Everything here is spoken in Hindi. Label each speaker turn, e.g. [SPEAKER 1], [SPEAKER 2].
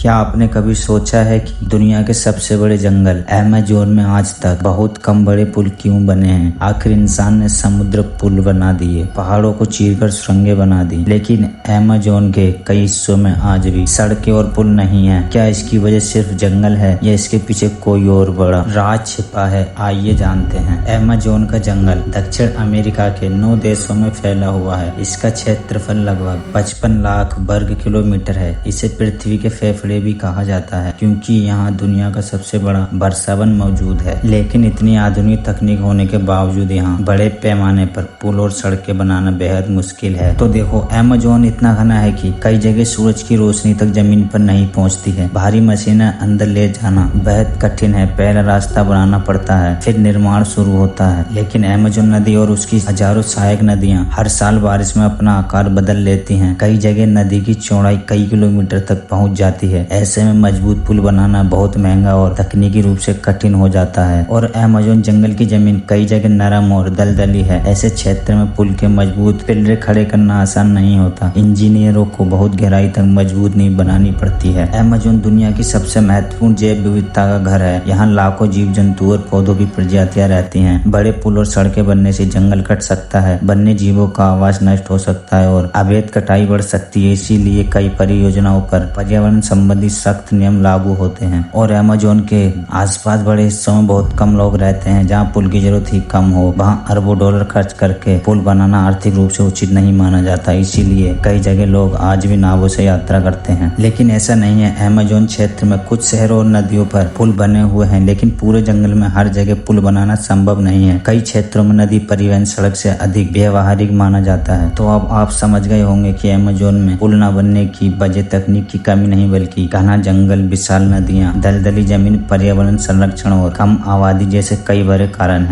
[SPEAKER 1] क्या आपने कभी सोचा है कि दुनिया के सबसे बड़े जंगल अमेज़न में आज तक बहुत कम बड़े पुल क्यों बने हैं? आखिर इंसान ने समुद्र पुल बना दिए, पहाड़ों को चीरकर सुरंगें बना दी, लेकिन अमेज़न के कई हिस्सों में आज भी सड़कें और पुल नहीं है। क्या इसकी वजह सिर्फ जंगल है या इसके पीछे कोई और बड़ा राज छिपा है? आइए जानते हैं। अमेज़न का जंगल दक्षिण अमेरिका के 9 देशों में फैला हुआ है। इसका क्षेत्रफल लगभग 55 लाख वर्ग किलोमीटर है। इसे पृथ्वी के फेफड़े भी कहा जाता है क्योंकि यहाँ दुनिया का सबसे बड़ा वर्षावन मौजूद है। लेकिन इतनी आधुनिक तकनीक होने के बावजूद यहाँ बड़े पैमाने पर पुल और सड़कें बनाना बेहद मुश्किल है। तो देखो, अमेज़न इतना घना है कि कई जगह सूरज की रोशनी तक जमीन पर नहीं पहुँचती है। भारी मशीनें अंदर ले जाना बेहद कठिन है। पहला रास्ता बनाना पड़ता है, फिर निर्माण शुरू होता है। लेकिन अमेज़न नदी और उसकी हजारों सहायक नदियाँ हर साल बारिश में अपना आकार बदल लेती हैं। कई जगह नदी की चौड़ाई कई किलोमीटर तक पहुँच जाती है। ऐसे में मजबूत पुल बनाना बहुत महंगा और तकनीकी रूप से कठिन हो जाता है। और अमेज़न जंगल की जमीन कई जगह नरम और दलदली है। ऐसे क्षेत्र में पुल के मजबूत पिलरें खड़े करना आसान नहीं होता। इंजीनियरों को बहुत गहराई तक मजबूत नींव बनानी पड़ती है। अमेज़न दुनिया की सबसे महत्वपूर्ण जैव विविधता का घर है। यहाँ लाखों जीव जंतु और पौधों की प्रजातियां रहती हैं। बड़े पुल और सड़कें बनने से जंगल कट सकता है, वन्य जीवों का आवास नष्ट हो सकता है और अवैध कटाई बढ़ सकती है। इसीलिए कई परियोजनाओं पर पर्यावरण संबंधी सख्त नियम लागू होते हैं। और अमेज़न के आसपास बड़े हिस्सों में बहुत कम लोग रहते हैं। जहाँ पुल की जरूरत ही कम हो, वहाँ अरबों डॉलर खर्च करके पुल बनाना आर्थिक रूप से उचित नहीं माना जाता। इसीलिए कई जगह लोग आज भी नावों से यात्रा करते हैं। लेकिन ऐसा नहीं है। अमेज़न क्षेत्र में कुछ शहरों और नदियों पर पुल बने हुए हैं, लेकिन पूरे जंगल में हर जगह पुल बनाना संभव नहीं है। कई क्षेत्रों में नदी परिवहन सड़क से अधिक व्यवहारिक माना जाता है। तो अब आप समझ गए होंगे कि अमेज़न में पुल न बनने की वजह तकनीक की कमी नहीं बल्कि घना जंगल, विशाल नदियां, दलदली जमीन, पर्यावरण संरक्षण और कम आबादी जैसे कई बड़े कारण हैं।